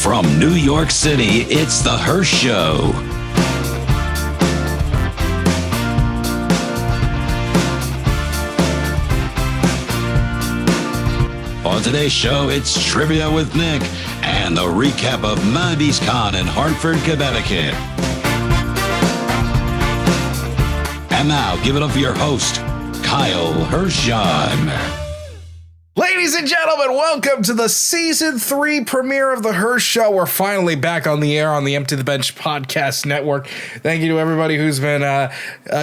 From New York City, it's The Hirsh Show. On today's show, it's Trivia with Nick and the recap of Mavis Con in Hartford, Connecticut. And now, give it up for your host, Kyle Hirshon. Ladies and gentlemen, welcome to the Season 3 premiere of The Hirsh Show. We're finally back on the air on the Empty the Bench podcast network. Thank you to everybody who's been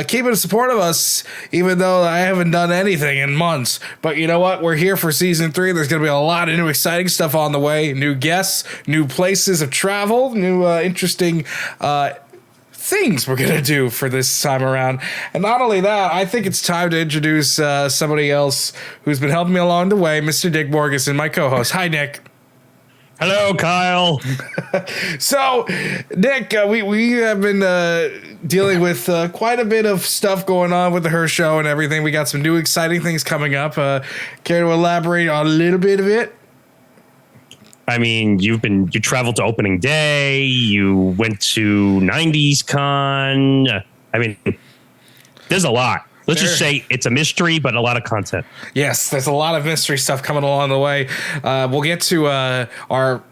keeping support of us, even though I haven't done anything in months. But you know what? We're here for Season 3. There's going to be a lot of new exciting stuff on the way. New guests, new places of travel, new interesting things we're gonna do for this time around. And not only that, I think it's time to introduce somebody else who's been helping me along the way, Mr. Dick Morganson, my co-host. Hi, Nick. Hello, Kyle. So, Nick, we have been dealing with quite a bit of stuff going on with the Hirsh Show and everything. We got some new exciting things coming up. Care to elaborate on a little bit of it? I mean, you traveled to opening day. You went to 90s Con. I mean, there's a lot. Let's just say it's a mystery, but a lot of content. Yes, there's a lot of mystery stuff coming along the way. We'll get to our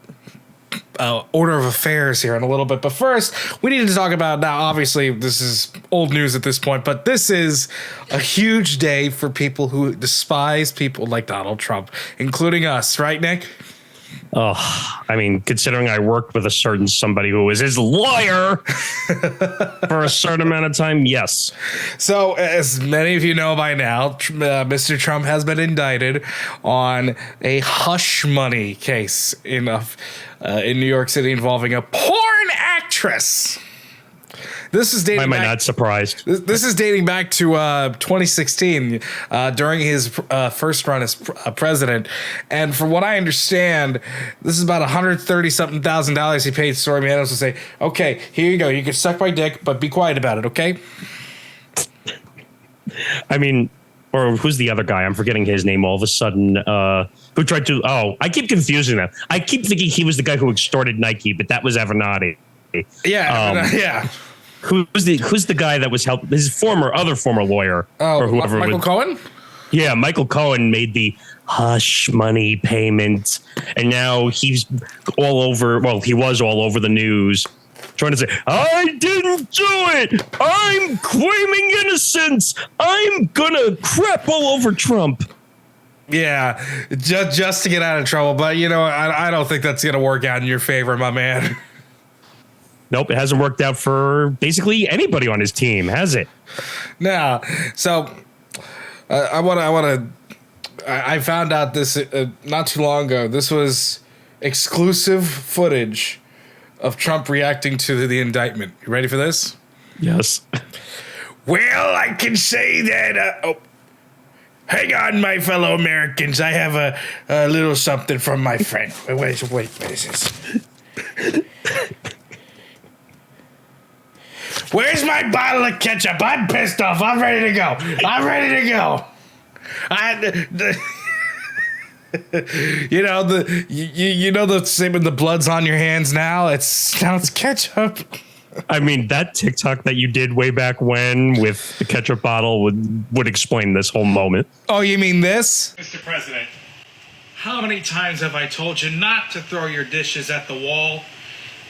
order of affairs here in a little bit. But first, we need to talk about, now, obviously, this is old news at this point, but this is a huge day for people who despise people like Donald Trump, including us. Right, Nick? Oh, I mean, considering I worked with a certain somebody who was his lawyer for a certain amount of time, yes. So, as many of you know by now, Mr. Trump has been indicted on a hush money case in New York City involving a porn actress. This is dating. Why am I not surprised? This is dating back to 2016, during his first run as president. And from what I understand, this is about $130-something thousand he paid Stormy Daniels to say, "Okay, here you go. You can suck my dick, but be quiet about it, okay?" I mean, or who's the other guy? I'm forgetting his name all of a sudden. Who tried to? Oh, I keep confusing them. I keep thinking he was the guy who extorted Nike, but that was Avenatti. Yeah, yeah. Who's the guy that was helping his other former lawyer or whoever? Michael Cohen? Yeah, Michael Cohen made the hush money payment, and now he's all over. Well, he was all over the news, trying to say, "I didn't do it. I'm claiming innocence. I'm gonna crap all over Trump." Yeah, just to get out of trouble. But you know, I don't think that's gonna work out in your favor, my man. Nope, it hasn't worked out for basically anybody on his team, has it? No. So I found out this not too long ago. This was exclusive footage of Trump reacting to the indictment. You ready for this? Yes. Well, I can say that. Hang on, my fellow Americans. I have a little something from my friend. Wait, what is this? Where's my bottle of ketchup? I'm pissed off. I'm ready to go. You know the same when the blood's on your hands now. It's ketchup. I mean, that TikTok that you did way back when with the ketchup bottle would explain this whole moment. Oh, you mean this? Mr. President, how many times have I told you not to throw your dishes at the wall?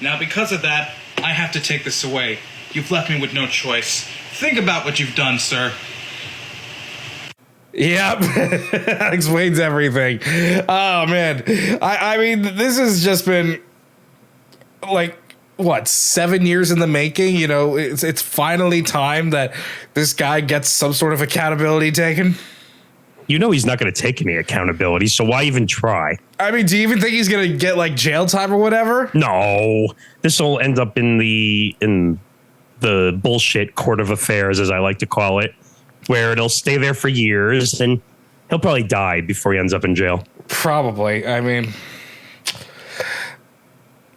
Now, because of that, I have to take this away. You've left me with no choice. Think about what you've done, sir. Yep. That explains everything. Oh, man. I mean, this has just been, like, what, 7 years in the making? You know, it's finally time that this guy gets some sort of accountability taken. You know he's not going to take any accountability, so why even try? I mean, do you even think he's going to get, like, jail time or whatever? No. This will end up in the bullshit court of affairs, as I like to call it, where it'll stay there for years, and he'll probably die before he ends up in jail. Probably. I mean,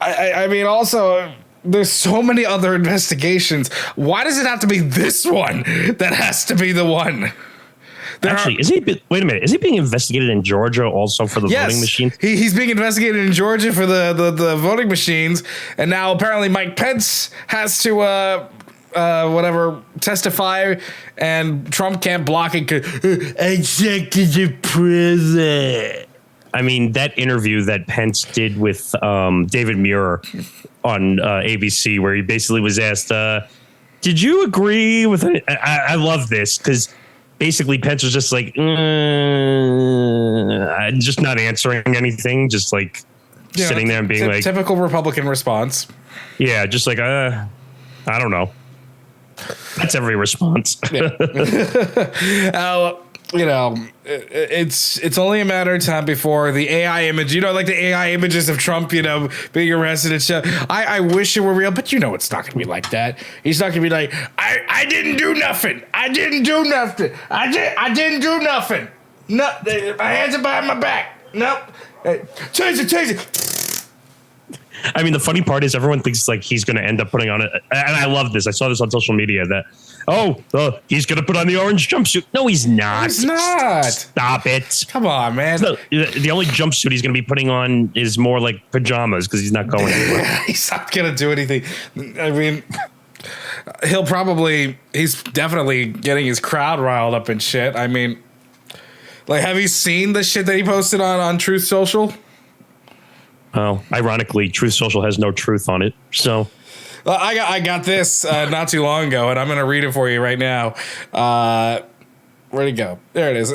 I mean, also, there's so many other investigations. Why does it have to be this one that has to be the one Actually, wait a minute. Is he being investigated in Georgia also for the voting machines? He's being investigated in Georgia for the voting machines. And now apparently Mike Pence has to testify, and Trump can't block it because executive prison. I mean, that interview that Pence did with David Muir on ABC, where he basically was asked, did you agree with it? I love this because basically Pence was just like, just not answering anything, just like sitting there and being like. Typical Republican response. Yeah, just like, I don't know. That's every response. It's only a matter of time before the AI image, like the AI images of Trump, being arrested and stuff. I wish it were real, but it's not going to be like that. He's not going to be like, I didn't do nothing. I didn't do nothing. I didn't do nothing. No, my hands are behind my back. Nope. Change it. I mean, the funny part is everyone thinks like he's going to end up putting on it. And I love this. I saw this on social media that, he's going to put on the orange jumpsuit. No, he's not. He's not. Stop it. Come on, man. So, the only jumpsuit he's going to be putting on is more like pajamas because he's not going anywhere. He's not going to do anything. I mean, he's definitely getting his crowd riled up and shit. I mean, like, have you seen the shit that he posted on Truth Social? Well, ironically, Truth Social has no truth on it. So I got this not too long ago, and I'm going to read it for you right now. Where'd it go? There it is.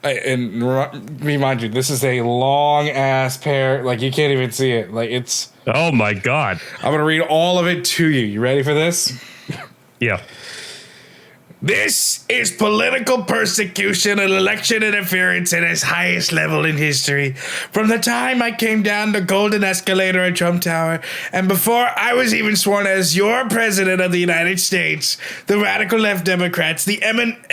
And remind you, this is a long ass pair. Like, you can't even see it. Like, it's. Oh my God. I'm going to read all of it to you. You ready for this? Yeah. This is political persecution and election interference at its highest level in history. From the time I came down the golden escalator at Trump Tower, and before I was even sworn as your president of the United States, the radical left Democrats, the enema?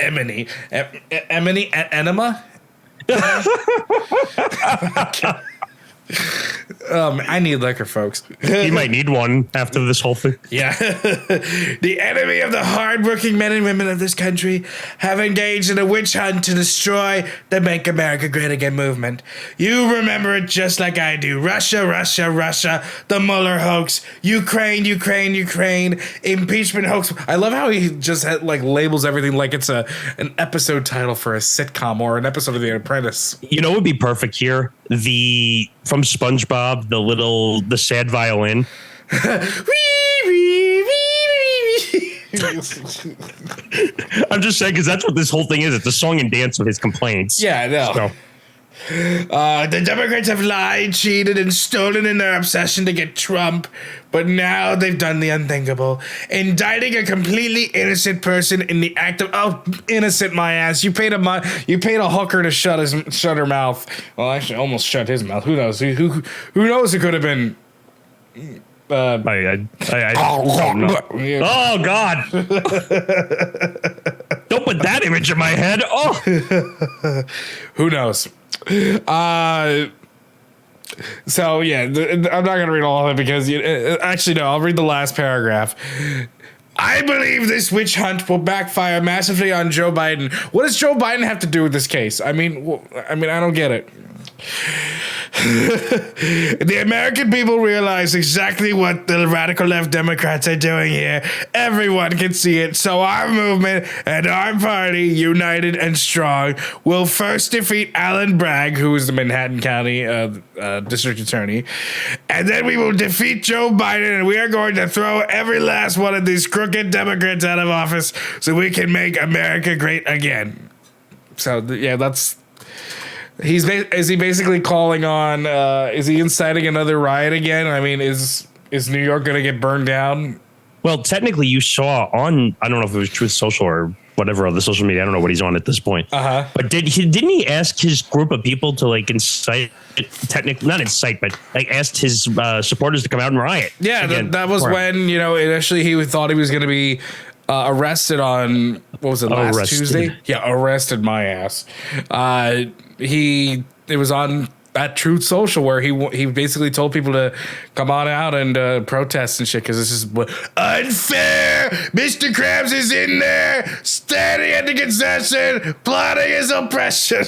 I need liquor, folks. You might need one after this whole thing. Yeah. The enemy of the hardworking men and women of this country have engaged in a witch hunt to destroy the Make America Great Again movement. You remember it just like I do. Russia, Russia, Russia, the Mueller hoax, Ukraine, Ukraine, Ukraine, impeachment hoax. I love how he just labels everything like it's an episode title for a sitcom or an episode of The Apprentice. You know what would be perfect here? From SpongeBob, the sad violin. I'm just saying because that's what this whole thing is. It's a song and dance of his complaints. Yeah, I know. So. The Democrats have lied, cheated, and stolen in their obsession to get Trump, but now they've done the unthinkable, indicting a completely innocent person in the act of innocent my ass. You paid a hooker to shut her mouth. Well, actually, almost shut his mouth. Who knows? Who knows? It could have been. I don't know. Oh God! Don't put that image in my head. Oh, who knows? So yeah, I'm not gonna read all of it because actually no, I'll read the last paragraph. I believe this witch hunt will backfire massively on Joe Biden. What does Joe Biden have to do with this case? I mean, I don't get it. The American people realize exactly what the radical left Democrats are doing here. Everyone can see it. So our movement and our party, united and strong, will first defeat Alan Bragg, who is the Manhattan County district attorney, and then we will defeat Joe Biden, and we are going to throw every last one of these crooked Democrats out of office so we can make America great again. So yeah, that's. Is he basically calling on? Is he inciting another riot again? I mean, is New York going to get burned down? Well, technically, you saw on, I don't know if it was Truth Social or whatever other social media. I don't know what he's on at this point. But didn't he ask his group of people to incite? Technically, not incite, but asked his supporters to come out and riot. Yeah, that was when initially he thought he was going to be. Arrested on, what was it, last Tuesday? Yeah, arrested my ass. It was on at Truth Social, where he basically told people to come on out and protest and shit because this is unfair. Mr. Krabs is in there, standing at the concession, plotting his oppression.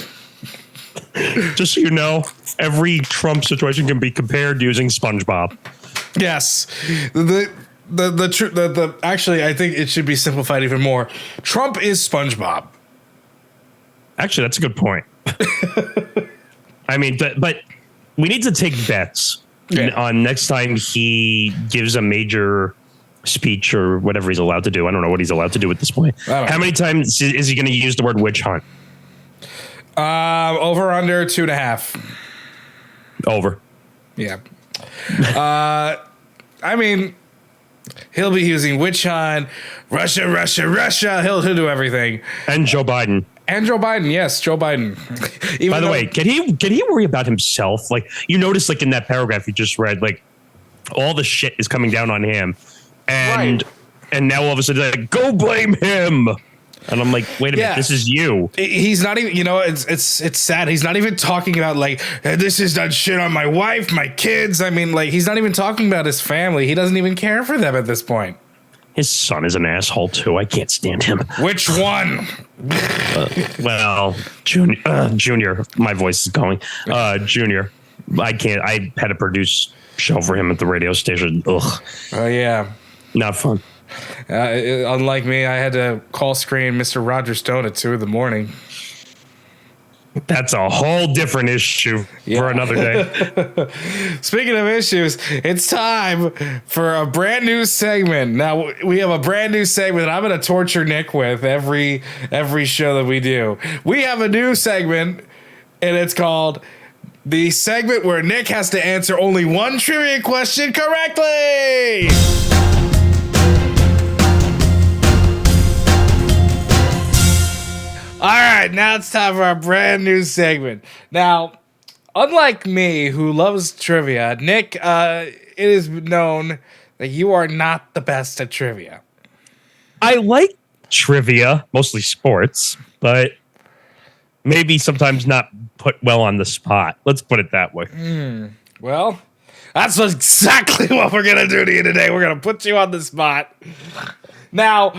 Just so you know, every Trump situation can be compared using SpongeBob. Yes, actually, I think it should be simplified even more. Trump is SpongeBob. Actually, that's a good point. I mean, but we need to take bets on next time he gives a major speech or whatever he's allowed to do. I don't know what he's allowed to do at this point. How many times is he going to use the word witch hunt? Over under 2.5. Over. Yeah. I mean, he'll be using witch hunt, Russia. He'll do everything. And Joe Biden. And Joe Biden, yes, Joe Biden. By the way, can he worry about himself? Like, you notice, like, in that paragraph you just read, like, all the shit is coming down on him, and now all of a sudden, like, go blame him. And I'm like, wait a minute, this is you. He's not even, it's sad. He's not even talking about, like, this has done shit on my wife, my kids. I mean, like, he's not even talking about his family. He doesn't even care for them at this point. His son is an asshole, too. I can't stand him. Which one? Well, Junior. My voice is going. Junior. I can't. I had to produce show for him at the radio station. Ugh. Oh, yeah. Not fun. Unlike me, I had to call screen Mr. Roger Stone at 2 a.m. That's a whole different issue for another day. Speaking of issues, it's time for a brand new segment. Now, we have a brand new segment that I'm going to torture Nick with every show that we do. We have a new segment, and it's called the segment where Nick has to answer only one trivia question correctly. All right, now it's time for our brand new segment. Now, unlike me, who loves trivia, Nick, it is known that you are not the best at trivia. I like trivia, mostly sports, but maybe sometimes not put well on the spot. Let's put it that way. Well, that's exactly what we're going to do to you today. We're going to put you on the spot. Now,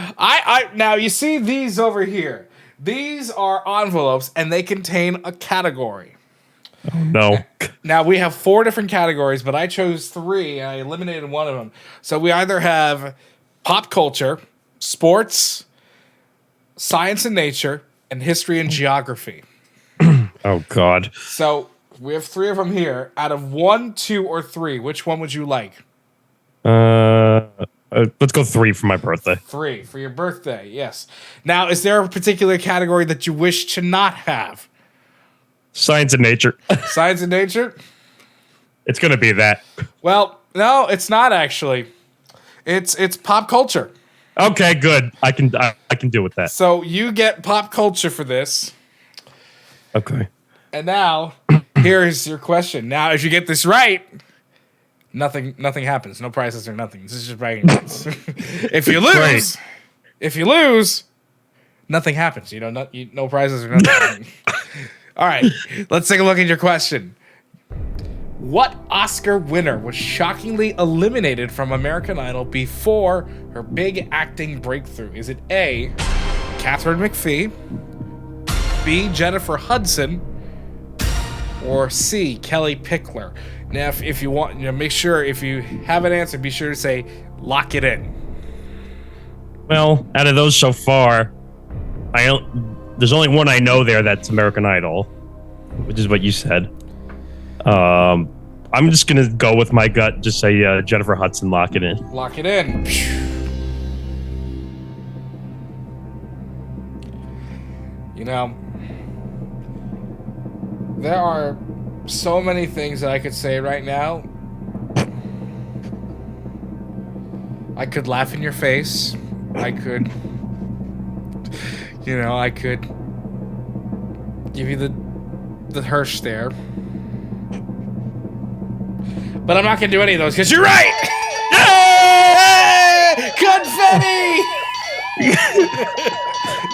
now you see these over here. These are envelopes, and they contain a category. Oh, no. Now, we have 4 different categories, but I chose 3, and I eliminated one of them. So we either have pop culture, sports, science and nature, and history and geography. Oh, God. So we have 3 of them here. Out of 1, 2, or 3, which one would you like? Let's go 3 for my birthday. 3 for your birthday, yes. Now, is there a particular category that you wish to not have? Science and nature. Science and nature? It's going to be that. Well, no, it's not actually. It's pop culture. Okay, good. I can deal with that. So you get pop culture for this. Okay. And now, here's your question. Now, if you get this right, nothing happens. No prizes or nothing. This is just bragging rights. If you lose, nothing happens. No prizes or nothing. All right, let's take a look at your question. What Oscar winner was shockingly eliminated from American Idol before her big acting breakthrough? Is it A, Catherine McPhee, B, Jennifer Hudson, or C, Kelly Pickler? Now, if you want, make sure if you have an answer, be sure to say lock it in. Well, out of those so far, there's only one I know there that's American Idol, which is what you said. I'm just gonna go with my gut. Just say Jennifer Hudson. Lock it in. Lock it in. There are so many things that I could say right now. I could laugh in your face. I could give you the Hirsh stare. But I'm not going to do any of those because you're right! Hey! Confetti!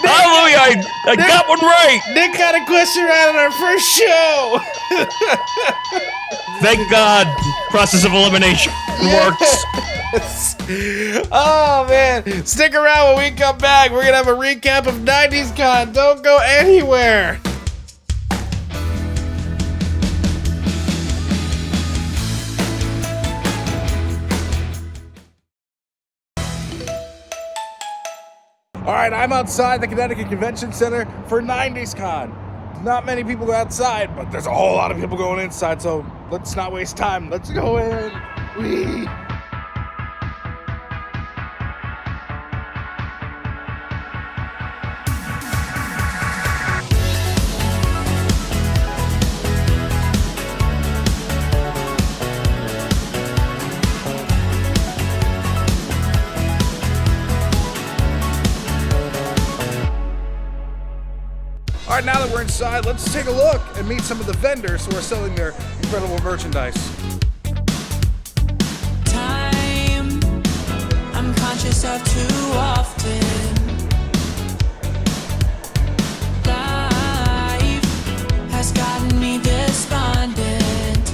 Hallelujah! I got one right. Nick got a question right on our first show. Thank God. Process of elimination works. Oh man, stick around when we come back. We're gonna have a recap of 90s Con. Don't go anywhere. All right, I'm outside the Connecticut Convention Center for 90s Con. Not many people go outside, but there's a whole lot of people going inside, so let's not waste time. Let's go in. Whee! All right, now that we're inside, let's take a look and meet some of the vendors who are selling their incredible merchandise. Time I'm conscious of too often. Life has gotten me despondent.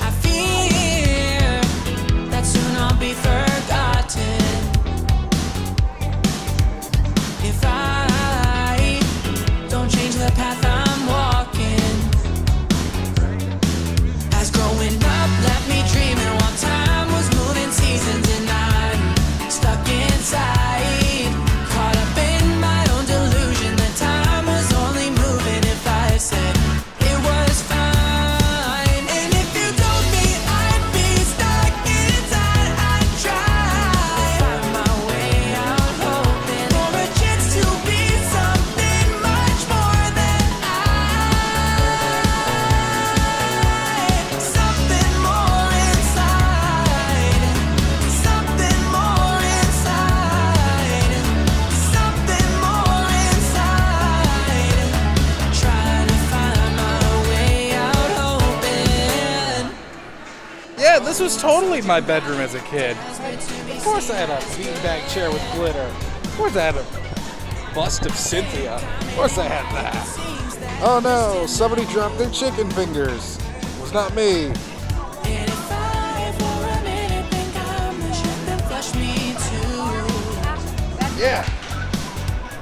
I fear that soon I'll be forgotten. If I don't change the path I'm walking, as growing up left me dreaming while time was moving seasons and I'm stuck inside, caught up in my own delusion that time was only moving if I said it was fine. And if you told me I'd be stuck inside, I'd try find my way out, hoping for a chance to be something much more than something more inside, something more inside, something more inside, trying to find my way out, hoping. Yeah, this was totally my bedroom as a kid. Of course I had a beanbag chair with glitter. Of course I had a bust of Cynthia. Of course I had that. Oh no, somebody dropped their chicken fingers. It was not me. And if I for a minute think I'm the shit that flushed me too, Yeah.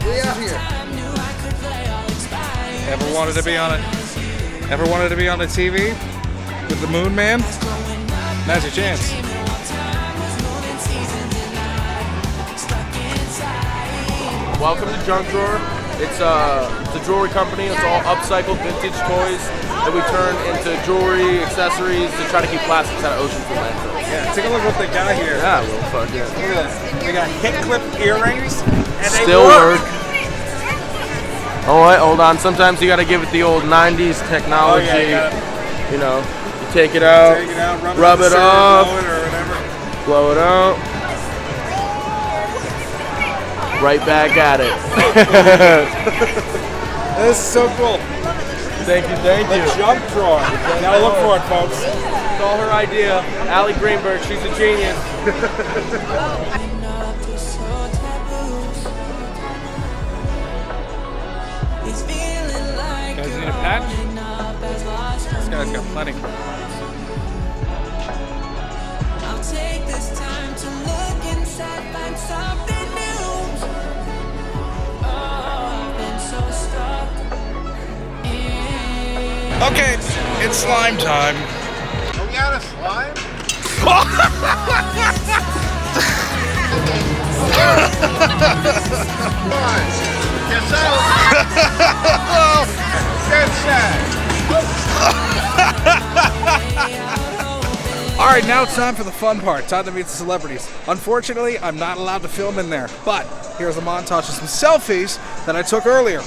We out here. I knew I could play all expired. Ever wanted to be on it? Ever wanted to be on the TV with the Moon Man? Now's your chance. Welcome to Junk Drawer. It's a jewelry company. It's all upcycled vintage toys that we turn into jewelry, accessories to try to keep plastics out of oceans and landfills. Yeah, take a look what they got here. Yeah, well, fuck yeah. Look at this. They got hip clip earrings, and they Still work. work. Oh, wait, hold on. Sometimes you gotta give it the old 90s technology. Oh, yeah, you know, you take it out, Take it out, rub on the it shirt, off, blow it or whatever. blow it out. Right back at it. This is so cool. Thank you, thank The you. junk drawer. Now look for it, folks. It's all her idea. Allie Greenberg, she's a genius. Guys need a patch? This guy's got plenty. I'll take this time to look inside, find something new. Oh, I've been so stuck in. Okay, it's slime time. Oh, we out of slime? Come on. Guess out. Good shot. All right, now it's time for the fun part. Time to meet the celebrities. Unfortunately, I'm not allowed to film in there, but here's a montage of some selfies that I took earlier.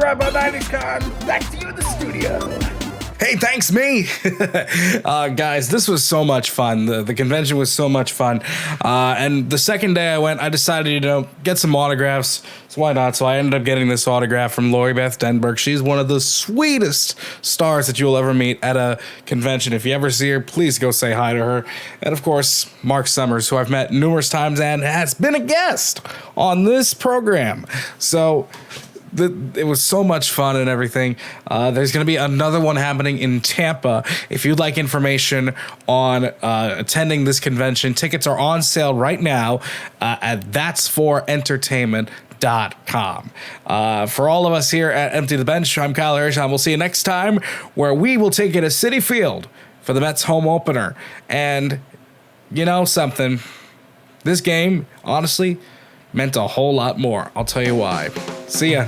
up, 90s Con. Back to you in the studio. Hey, thanks me. Guys, this was so much fun. The convention was so much fun. And the second day I went, I decided, get some autographs. So why not? So I ended up getting this autograph from Lori Beth Denberg. She's one of the sweetest stars that you'll ever meet at a convention. If you ever see her, please go say hi to her. And of course, Mark Summers, who I've met numerous times and has been a guest on this program. So it was so much fun and everything. There's going to be another one happening in Tampa. If you'd like information on attending this convention, tickets are on sale right now at that'sforentertainment.com. For all of us here at Empty the Bench, I'm Kyle Hirshon. We'll see you next time, where we will take you to Citi Field for the Mets home opener. And you know something? This game, honestly, meant a whole lot more. I'll tell you why. See ya.